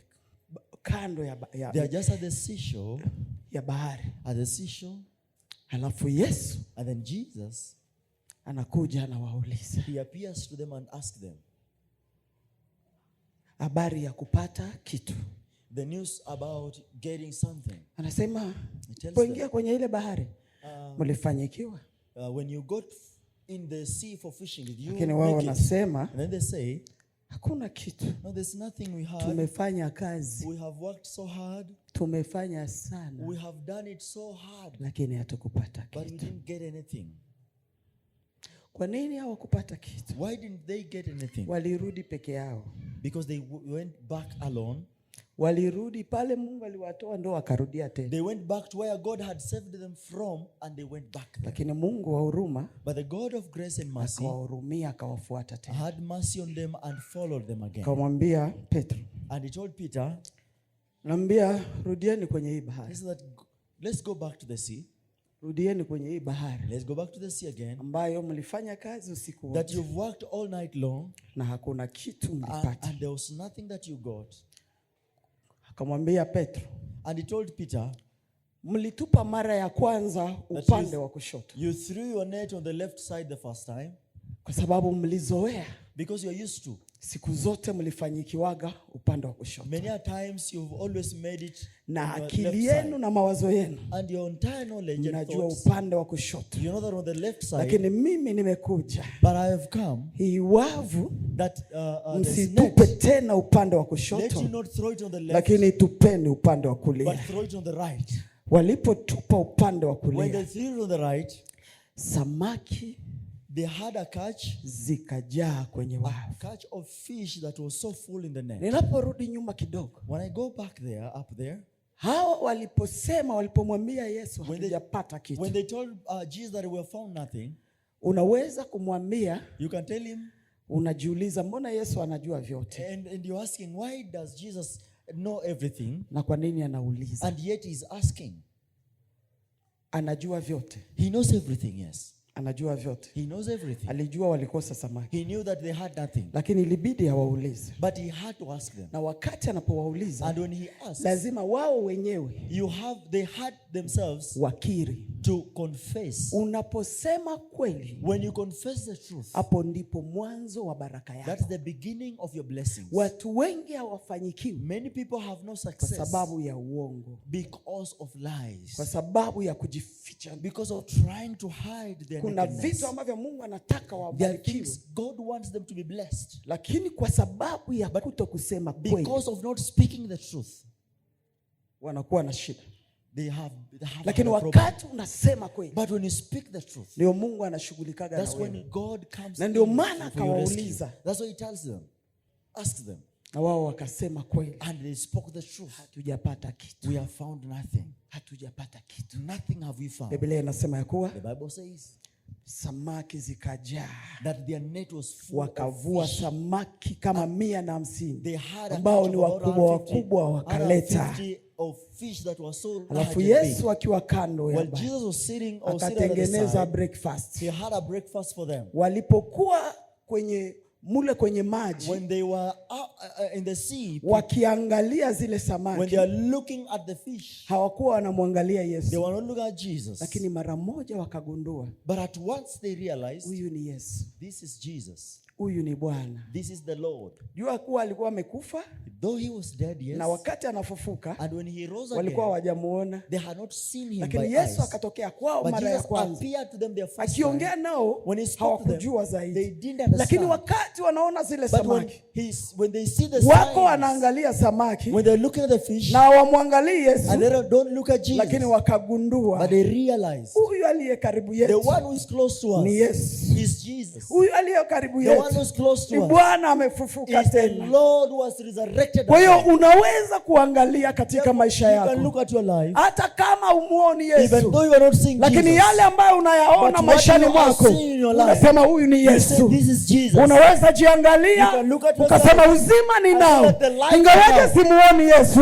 kando they are just at the seashore, ya bahari, at the seashore. Halafu Yesu, and then Jesus anakuja anawauliza. He appears to them and asks them habari ya kupata kitu, the news about getting something. Anasema poingia kwenye ile bahari mlifanyikiwa. When you got in the sea for fishing, did you? Lakini wao wanasema, and then they say hakuna kitu. No, there's nothing we have. Tumefanya kazi. We have worked so hard. Tumefanya sana. We have done it so hard. Lakini hatukupata kitu. But we didn't get anything. Kwa nini hawakupata kitu? Why didn't they get anything? Walirudi peke yao. Because they went back alone. Walirudi pale Mungu aliwatoa ndo wakarudia tena. They went back to where God had saved them from and they went back there. Lakini Mungu wa huruma, but the God of grace and mercy, akawahurumia akawafuata tena. Had mercy on them and followed them again. Akamwambia Petro, and he told Peter, Naambia rudieni kwenye hii bahari. Let's go back to the sea. Rudieni kwenye hii bahari. Let's go back to the sea again. Ambayo mlifanya kazi usiku wote. That you've worked all night long. Na hakuna kitu mlipata. And there was nothing that you got. Akamwambia Petro. And he told Peter, mlitupa mara ya kwanza upande wa kushoto. You threw your net on the left side the first time. Kwa sababu mlizoea. Because you are used to. Siku zote mlifanyikiwaga upande wa kushoto. Many a times you've always made it na akili yenu na mawazo yenu. And your entire knowledge and najua upande wa kushoto. You know that on the left side. Lakini mimi nimekuja. But I have come. Hii wavu that msitupe tena upande wa kushoto. Let you not throw it on the left. Lakini tupeni upande wa kulia. But throw it on the right. Walipotupa upande wa kulia. When they threw it on the right. Samaki they had a catch. Zikajaa kwenye wavu. A catch of fish that was so full in the net. Ninaporudi nyuma kidogo. When I go back there, up there. Hao walipomwambia Yesu hatujapata kitu. When they told Jesus that we have found nothing. Unaweza kumwambia. You can tell him. Unajiuliza mbona Yesu anajua vyote? And you're asking why does Jesus know everything? Na kwa nini anauliza? And yet he's asking. Anajua vyote. He knows everything, yes. Anajua vyote. He knows everything. Alijua walikosa samaki. He knew that they had nothing. Lakini ilibidi awaulize. But he had to ask them. Na wakati anapowauliza, and when he asked, lazima wao wenyewe they had themselves wakiri. To confess. Unaposema kweli, when you confess the truth, hapo ndipo mwanzo wa baraka yako. That's the beginning of your blessings. Watu wengi hawafanyikiwi. Many people have no success. Kwa sababu ya uongo. Because of lies. Kwa sababu ya kujificha. Because of trying to hide their kuna vitu ambavyo Mungu anataka wabarikiwe. God wants them to be blessed. Lakini kwa sababu ya kutokusema kweli. Because of not speaking the truth. Wanakuwa na shida. They have lakini wakati unasema kweli. But when you speak the truth. Ndio Mungu anashughulikaga na wewe. That's when God comes. Na ndio maana akawauliza. That's why he tells them. Ask them. Na wao wakasema kweli. And they spoke the truth. Hatujapata kitu. We have found nothing. Hatujapata kitu. Nothing have we found. Biblia inasema ya kuwa. The Bible says. Samaki zikajaa. That their net was full. Wakavua samaki kama 150. They had ambao ni wakubwa wakaleta. Of fish that was so alafu Yesu akiwa kando ya bahari. Jesus was sitting akatengeneza breakfast. He had a breakfast for them. Walipokuwa kwenye maji. When they were in the sea. Wakiangalia zile samaki. When they are looking at the fish. Hawakuwa wanamwangalia Yesu. They were not looking at Jesus. Lakini mara moja wakagundua. But at once they realized. Huyu ni Yesu. This is Jesus. Huyu ni Bwana. This is the Lord. Jua kuwa alikuwa amekufa. Though he was dead, yes. Na wakati anafufuka. And when he rose again. Walikuwa hawajamuona. They had not seen him. Lakini Yesu akatokea kwao mara ya kwanza. Appeared to them their first time. Akiongea nao hawakujua zaidi. They didn't understand. Lakini wakati wanaona zile samaki. When they see the wako wanaangalia samaki. When they're looking at the fish. Na wamwangalie Yesu. And they don't look at Jesus. Lakini wakagundua. But they realize. Huyu aliye karibu yetu. The one who is close to us. Ni Yesu. Is Jesus. Huyu aliye karibu yetu. The one who is close to us. Bwana amefufuka tena. The Lord was resurrected. Kwa hiyo unaweza kuangalia katika maisha yako. You can look at your life. Hata kama umuoni Yesu. Even though you are not seeing Jesus. Lakini yale ambayo unayaona maishani mwako. Unasema huyu ni Yesu. This is Jesus. Unaweza jiangalia. Ukasema uzima ninao. Ingawaje simuoni Yesu.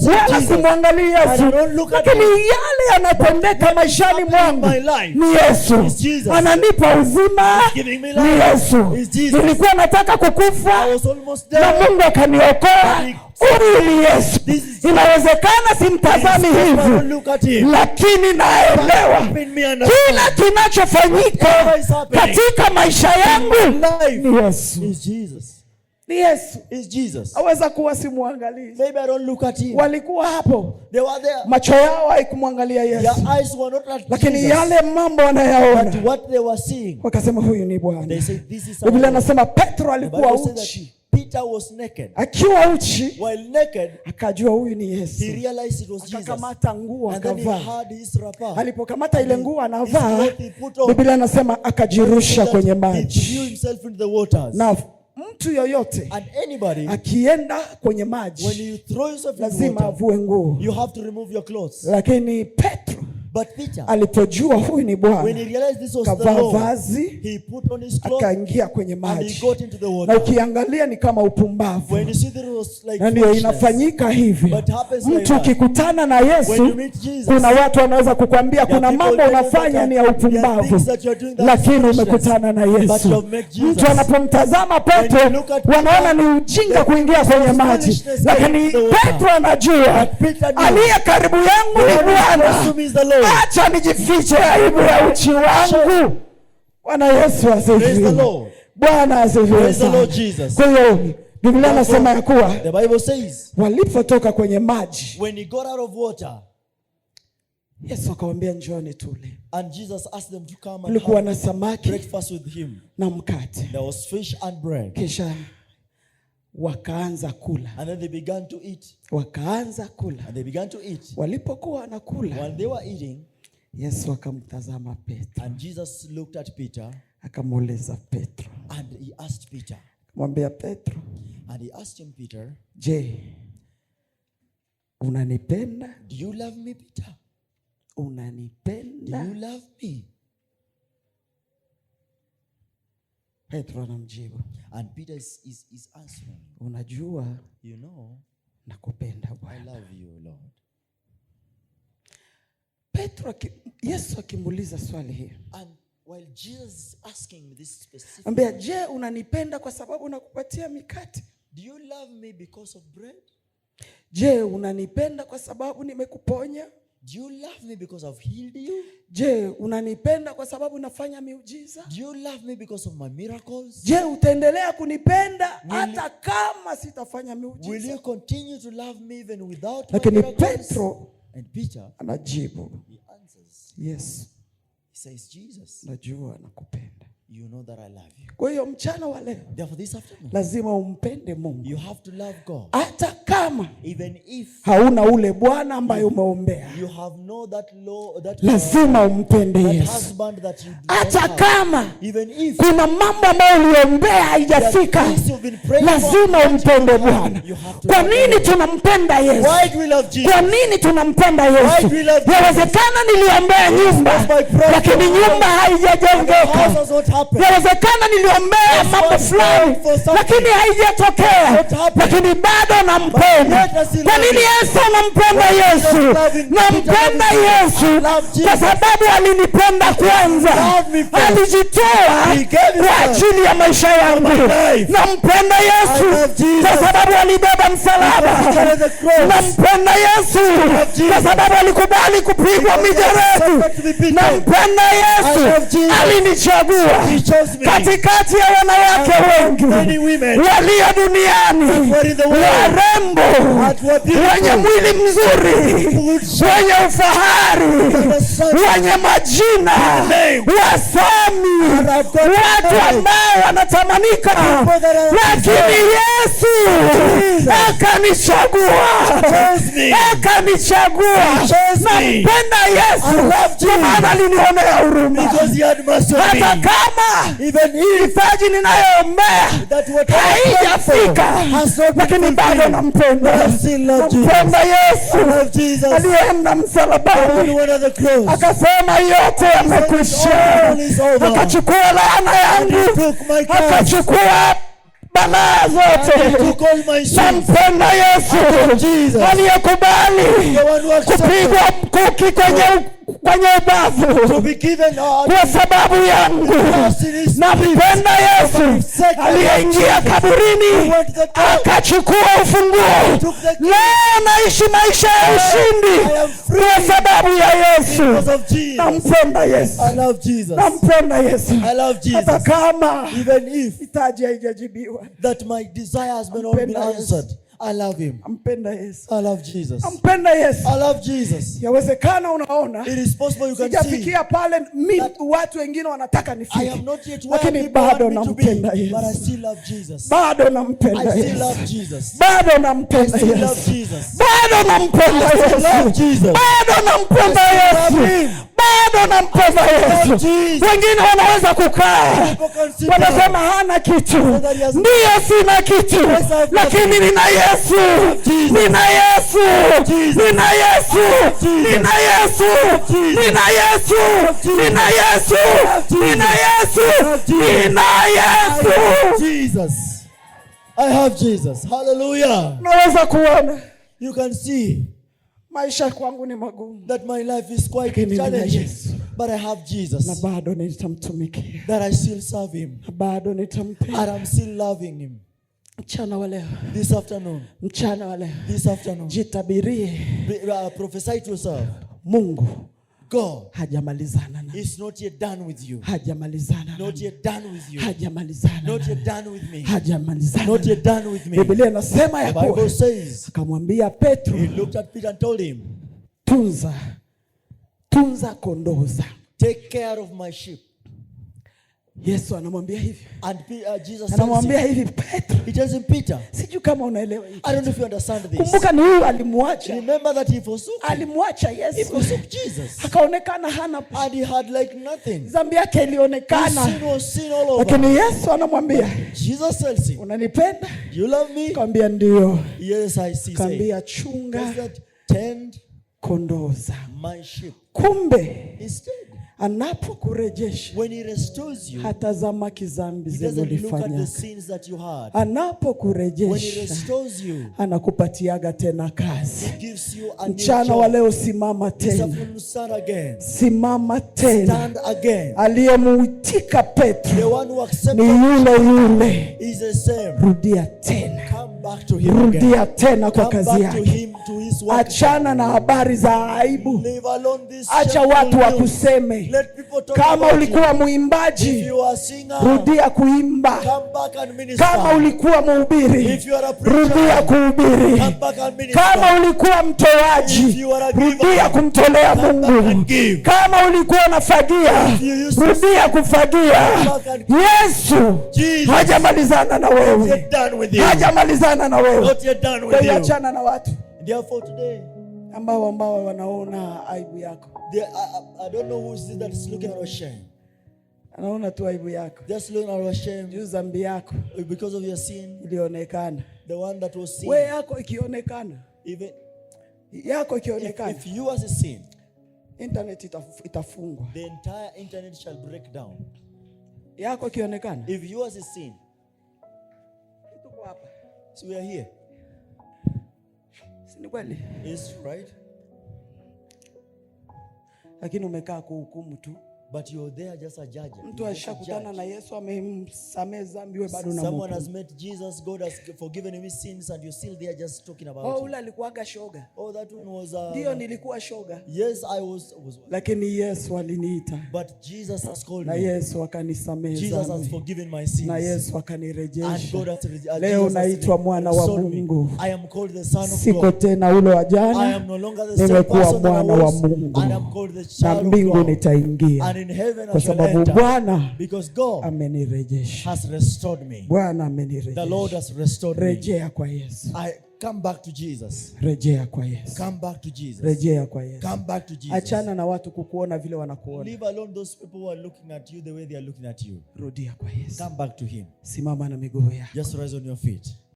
Wala simwangalii Yesu. Lakini yale yanatendeka maishani mwangu. Ni Yesu. Ananipa uzima. Ni Yesu. Nilikuwa nataka kukufa na Mungu akaniokoa. Huyu ni Yesu. Inawezekana simtazami hivi, lakini naelewa kila kinachofanyika katika maisha yangu ni Yesu. Ni Yesu. Is Jesus. Aweza kuwa simuangalia. Maybe I don't look at him. Walikuwa hapo. They were there. Macho yao haikumwangalia Yesu. Their eyes were not at lakini Jesus. Yale mambo wanayaona. But what they were seeing. Wakasema huyu ni Bwana. They said this is. Biblia inasema Petro alikuwa uchi. Peter was naked. Akiwa uchi. While naked. Akajua huyu ni Yesu. He realized it was Jesus. Akakamata nguo akavaa. And then he had his wrapper. Alipokamata ile nguo anavaa. Biblia inasema akajirusha kwenye maji. He threw himself into the waters. Na mtu yoyote and anybody akienda kwenye maji when you throw yourself lazima avue nguo. You have to remove your clothes. Lakini Petro But Peter, alipojua huyu ni Bwana, when he realized this was the kavaa Lord, vazi, he put on his clothes, akaingia kwenye and he maji. got into the water. Na ukiangalia ni kama upumbavu. When you see that it was like na ndio inafanyika hivi. Mtu ukikutana na Yesu, kuna watu wanaweza kukuambia kuna mambo unafanya ni ya upumbavu, lakini umekutana na Yesu. Mtu anapomtazama Petro, wanaona ni ujinga kuingia kwenye maji, lakini Petro anajua aliye karibu yangu ni Bwana. Acha nijifiche aibu ya uchi wangu. Bwana Yesu asifiwe. Bwana asifiwe. Kwa hiyo Biblia inasema ya kuwa the Bible says walipotoka kwenye maji, when he got out of water, Yesu akamwambia njooni tule. And Jesus asked them to come and kulikuwa na samaki breakfast with him. Na mkate. There was fish and bread. Kisha wakaanza kula. And then they began to eat. Wakaanza kula. And they began to eat. Walipokuwa wanakula, while they were eating, Yesu akamtazama Petro. And Jesus looked at Peter. Akamuuliza Petro. And he asked Peter. Mwambia Petro. And he asked him, Peter, je, unanipenda? Do you love me, Peter? Unanipenda? Do you love me? Petro anamjibu. And Peter is answering. Unajua, you know, nakupenda Bwana. I love you, Lord. Petro, Yesu akimuuliza swali hili. And while Jesus is asking this specific, ambia, je, unanipenda kwa sababu nakupatia mikate? Do you love me because of bread? Je, unanipenda kwa sababu nimekuponya? Do you love me because I've healed you? Je, unanipenda kwa sababu nafanya miujiza? Do you love me because of my miracles? Je, utaendelea kunipenda hata kama sitafanya miujiza? Will you continue to love me even without my miracles? Petro, and Peter, anajibu, he answers, yes. He says, Jesus, najua nakupenda. You know that I love you. Kwa hiyo mchana wa leo, therefore this afternoon, lazima umpende Mungu. You have to love God. Hata kama even if hauna ule Bwana ambaye umeombea, you have no that law, that lazima umpende Yesu. Hata kama even if kuna mambo ambayo uliombea haijafika, lazima umpende Bwana. Kwa nini tunampenda Yesu? Why do we love Jesus? Kwa nini tunampenda Yesu? Yawezekana niliombea nyumba, lakini nyumba haijajengeka. Yawezekana niliombea mambo fulani, lakini haijatokea, lakini bado nampenda. Kwa nini Yesu nampenda Yesu? Nampenda Yesu kwa sababu alinipenda kwanza. Alijitoa kwa ajili ya maisha yangu. Nampenda Yesu kwa sababu alibeba msalaba. Nampenda Yesu kwa sababu alikubali kupigwa mijeledi. Nampenda Yesu, alinichagua katikati ya wanawake wengi walio duniani, warembo, wenye mwili mzuri, wenye ufahari, wenye majina, wasomi, watu ambao wanatamanika, lakini Yesu akanichagua. Nampenda Yesu kwa maana alinionea huruma. Hata kama hitaji ninayoombea haijafika, lakini bado nampenda. Nampenda Yesu aliyeenda msalabani akasema yote yamekwisha, akachukua laana yangu, akachukua balaa zote. Nampenda Yesu aliyekubali kupigwa mkuki kwenye ubavu kwa sababu yangu. Nampenda Yesu aliyeingia kaburini akachukua ufunguo. Leo naishi maisha ya ushindi kwa sababu ya Yesu. Nampenda Yesu. Nampenda Yesu. Hata kama hitaji haijajibiwa, that my desire has not been answered, I love him. Nampenda Yesu. I love Jesus. Nampenda Yesu. I love Jesus. Yawezekana unaona, it is possible you can see, sijafikia pale watu wengine wanataka nifike, I am not yet where lakini bado nampenda Yesu. But I still love Jesus. Bado nampenda Yesu. I still love Jesus. Bado nampenda Yesu. Bado nampenda Yesu. Bado nampenda Yesu. Bado bado nampenda Yesu. Wengine wanaweza kukaa wanasema hana kitu. Ndiyo, sina kitu, lakini nina Yesu. Nina Yesu. Nina Yesu. Nina Yesu. Nina Yesu. Nina Yesu. Nina Yesu. Nina Yesu. Jesus. I have Jesus. Hallelujah. Naweza kuona, you can see, maisha kwangu ni magumu, that my life is quite challenging, but I have Jesus. Na bado nitamtumikia. That I still serve him. Na bado nitampenda. And I'm still loving him. Mchana wa leo. This afternoon. Mchana wa leo. This afternoon. Jitabirie. Prophesy to yourself. Mungu, God, hajamalizana na. He's not yet done with you. Hajamalizana. Not yet done with you. Hajamalizana. Not yet done with me. Hajamalizana. Not yet done with me. Biblia inasema ya kuwa, the Bible says, akamwambia Petro, he looked at Peter and told him, tunza kondoo zangu. Take care of my sheep. Yesu anamwambia hivi. And Jesus anamwambia hivi Petro. He tells him, Peter, sijui kama unaelewa hiki. I don't know if you understand this. Kumbuka ni huyu alimwacha. Remember that he forsook him. Alimwacha Yesu. He forsook Jesus. Akaonekana hana. And he had like nothing. Dhambi yake ilionekana. His sin was sin all over. Lakini Yesu anamwambia, Jesus tells him, unanipenda? You love me? Akamwambia ndio. Yes, I see. Akamwambia chunga tend kondoo zangu. My sheep. Kumbe instead, anapokurejesha, when he restores you, hatazama kizambi zilizofanya. Anapokurejesha, when he restores you, anakupatiaga tena kazi. He gives you a mchana wa leo simama tena. Simama tena. Stand again. Aliyemuitika Petro, the one who accepted, ni yule is the same. Rudia tena. Come back to him. Rudia tena kwa Come kazi back to yake. him, to his work. Achana na habari za aibu. Leave alone this. Acha watu wakuseme. Let people talk. Kama ulikuwa muimbaji, if you are a singer, rudia kuimba. Come back and minister. Kama ulikuwa mhubiri, if you are a preacher, rudia kuhubiri. come back and minister. Kama ulikuwa mtoaji, if you are a giver, rudia kumtolea Mungu. Kama ulikuwa unafagia, rudia kufagia. Yesu hajamalizana na wewe. Hajamalizana na wewe. Achana na watu. Therefore today, ambao wanaona aibu yako. I don't know who is it that is looking at our shame. Anaona tu aibu yako. Just looking at our shame. Juu dhambi yako, because of your sin, ilionekana. The one that was sin. Wewe yako ikionekana. Even yako ikionekana. If you as a sin, internet itafungwa. The entire internet shall break down. Yako ikionekana. If you as a sin, tuko hapa. So we are here. Si ni kweli? Is right. Lakini umekaa kuhukumu tu. But you're there just a judge. Mtu ashakutana na Yesu, amemsamehe dhambi, wewe bado unamhukumu. Someone has met Jesus, God has forgiven him his sins, and you're still there just talking about it. Ule alikuwaga shoga. Oh, that one was ndio nilikuwa shoga. Yes, I was. Lakini Yesu aliniita. But Jesus has called me. Na Yesu akanisamehe dhambi. Jesus has forgiven my sins. Na Yesu akanirejesha. And God has leo naitwa mwana wa Mungu. I am called the son of God. Siko tena ule wa jana. I am no longer the same person that I was. And I'm called the child of God. Na mbingu nitaingia. In heaven kwa sababu Bwana God amenirejesha. Has restored me. Bwana amenirejesha. The Lord has restored me. Rejea kwa Yesu. I come back to Jesus. Rejea kwa Yesu. Come back to Jesus. Rejea kwa Yesu. Come back to Jesus. Achana na watu kukuona vile wanakuona. Leave alone those people who are looking at you the way they are looking at you. Rudia kwa Yesu. Come back to him. Simama na miguu yako. Just rise on your feet.